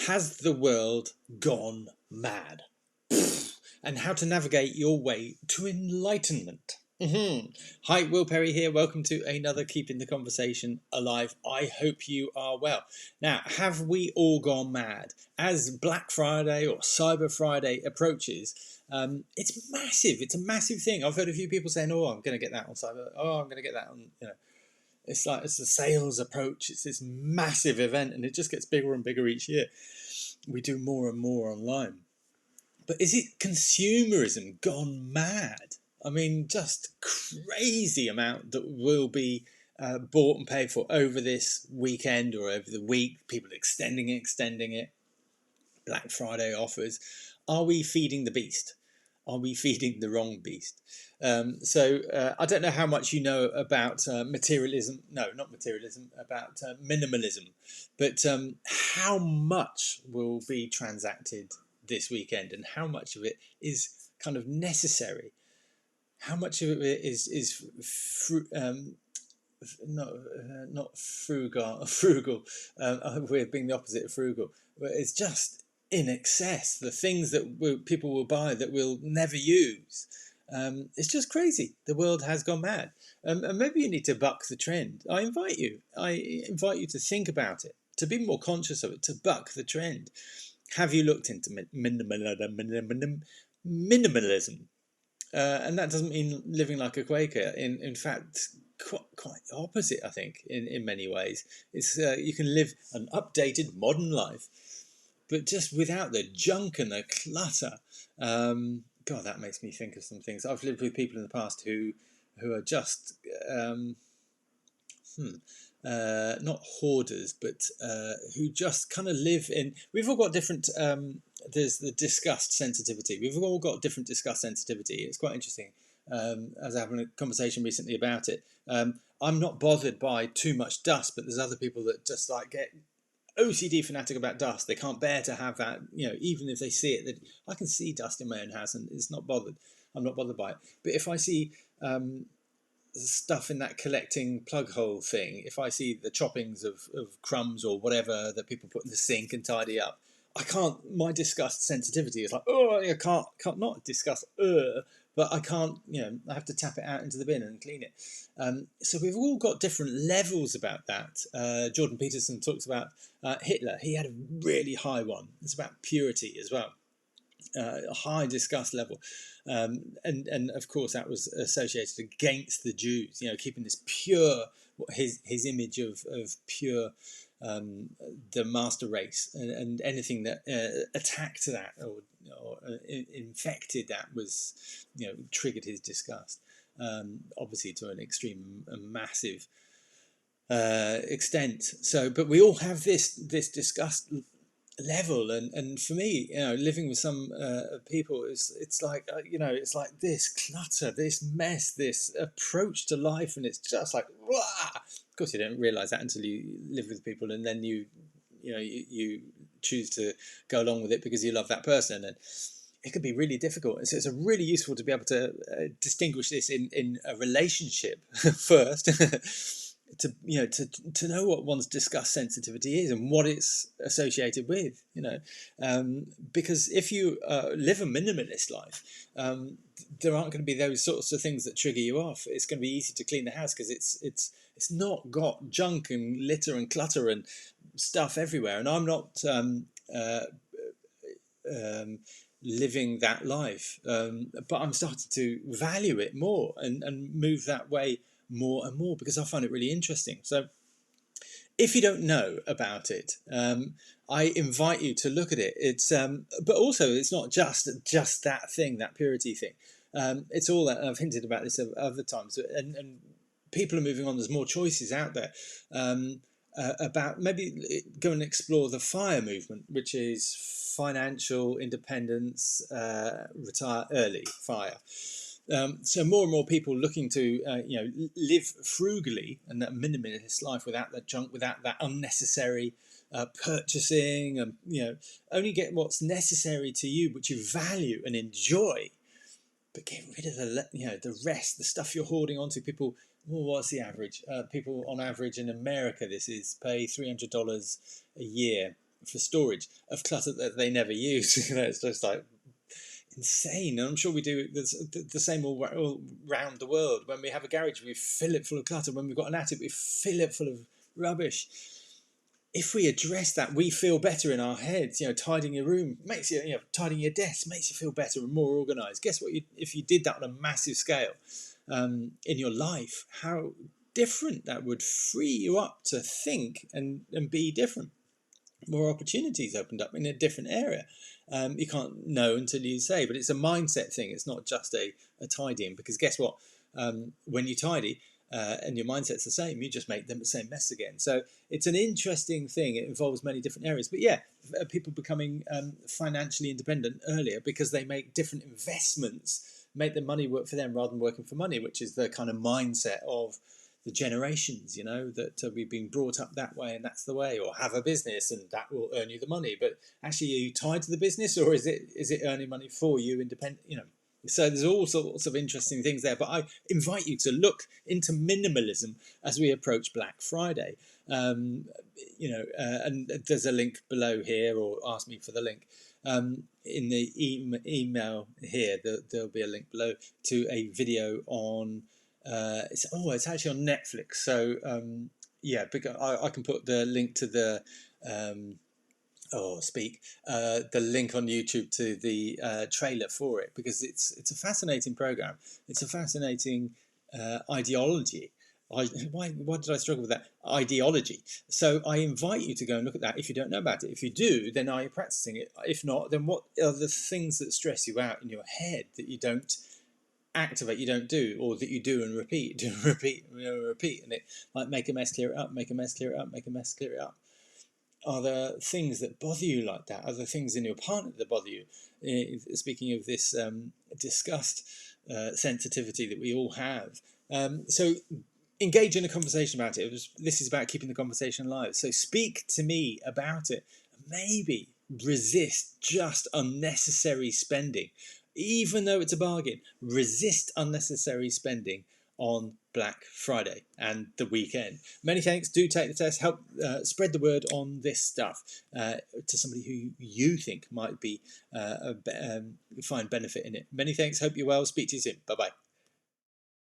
Has the world gone mad? And how to navigate your way to enlightenment. Hi, Will Perry here. Welcome to another Keeping the Conversation Alive. I hope you are well. Now, have we all gone mad? As Black Friday or Cyber Friday approaches, it's massive. It's a massive thing. I've heard a few people saying, "Oh, I'm going to get that on Cyber. Oh, I'm going to get that on." It's like it's a sales approach. It's this massive event, and it just gets bigger and bigger each year. We do more and more online. But is it consumerism gone mad? I mean, just crazy amount that will be bought and paid for over this weekend or over the week. People extending it. Black Friday offers. Are we feeding the beast? Are we feeding the wrong beast? I don't know how much you know about materialism. No, not materialism, about minimalism. But how much will be transacted this weekend and how much of it is kind of necessary? How much of it is not frugal. We're being the opposite of frugal. But it's just in excess. The things that people will buy that we'll never use. It's just crazy. The world has gone mad. And maybe you need to buck the trend. I invite you to think about it, to be more conscious of it, to buck the trend. Have you looked into minimalism? And that doesn't mean living like a Quaker. In fact, quite the opposite, I think, in many ways. It's you can live an updated, modern life, but just without the junk and the clutter. God, that makes me think of some things. I've lived with people in the past who are just not hoarders, but who just kind of live in. We've all got different. There's the disgust sensitivity. We've all got different disgust sensitivity. It's quite interesting. As I was having a conversation recently about it. I'm not bothered by too much dust, but there's other people that just like get OCD fanatic about dust. They can't bear to have that. Even if they see it, I can see dust in my own house, and it's not bothered. I'm not bothered by it. But if I see stuff in that collecting plug hole thing, if I see the choppings of crumbs or whatever that people put in the sink and tidy up, I can't. My disgust sensitivity is like, oh, I can't not disgust, but I can't. I have to tap it out into the bin and clean it. So we've all got different levels about that. Jordan Peterson talks about Hitler. He had a really high one. It's about purity as well. A high disgust level, and of course that was associated against the Jews. Keeping this pure, his image of pure, the master race, and anything that attacked that or infected that was, triggered his disgust. Obviously to an extreme, a massive extent. So, but we all have this disgust level, and for me, living with some people, it's like it's like this clutter, this mess, this approach to life, and it's just like, wah! Of course you don't realize that until you live with people, and then you choose to go along with it because you love that person, and it can be really difficult. So it's really useful to be able to distinguish this in a relationship first. To know what one's disgust sensitivity is and what it's associated with, because if you live a minimalist life, there aren't going to be those sorts of things that trigger you off. It's going to be easy to clean the house because it's not got junk and litter and clutter and stuff everywhere. And I'm not living that life, but I'm starting to value it more and move that way more and more because I find it really interesting. So if you don't know about it, I invite you to look at it. It's but also it's not just that thing, that purity thing. It's all that, and I've hinted about this other times, and people are moving on. There's more choices out there. About maybe go and explore the FIRE movement, which is financial independence, retire early, FIRE. So more and more people looking to live frugally and that minimalist life without that junk, without that unnecessary purchasing, and only get what's necessary to you, which you value and enjoy, but get rid of the rest, the stuff you're hoarding onto. People, well, what's the average? People on average in America, this is pay $300 a year for storage of clutter that they never use. It's just like insane. And I'm sure we do the same all around the world. When we have a garage, we fill it full of clutter. When we've got an attic, we fill it full of rubbish. If we address that, we feel better in our heads. Tidying your room makes you, tidying your desk makes you feel better and more organised. Guess what? If you did that on a massive scale in your life, how different that would free you up to think and be different. More opportunities opened up in a different area. You can't know until you say, but it's a mindset thing. It's not just a tidying, because guess what? When you tidy and your mindset's the same, you just make them the same mess again. So it's an interesting thing. It involves many different areas. But yeah, people becoming financially independent earlier because they make different investments, make the money work for them rather than working for money, which is the kind of mindset of the generations, that we've been brought up that way, and that's the way. Or have a business and that will earn you the money. But actually, are you tied to the business, or is it earning money for you independent? So there's all sorts of interesting things there. But I invite you to look into minimalism as we approach Black Friday. And there's a link below here, or ask me for the link. In the email here, there'll be a link below to a video on. It's actually on Netflix. So because I can put the link to the the link on YouTube to the trailer for it, because it's a fascinating program. It's a fascinating ideology. Why did I struggle with that? Ideology. So I invite you to go and look at that if you don't know about it. If you do, then are you practicing it? If not, then what are the things that stress you out in your head that you don't activate, you don't do, or that you do and repeat, and it might make a mess, clear it up, make a mess, clear it up, make a mess, clear it up. Are there things that bother you like that? Are there things in your partner that bother you? Speaking of this disgust sensitivity that we all have, so engage in a conversation about it. This is about keeping the conversation alive. So speak to me about it. Maybe resist just unnecessary spending. Even though it's a bargain, resist unnecessary spending on Black Friday and the weekend. Many thanks. Do take the test. Help spread the word on this stuff to somebody who you think might be find benefit in it. Many thanks. Hope you're well. Speak to you soon. Bye-bye.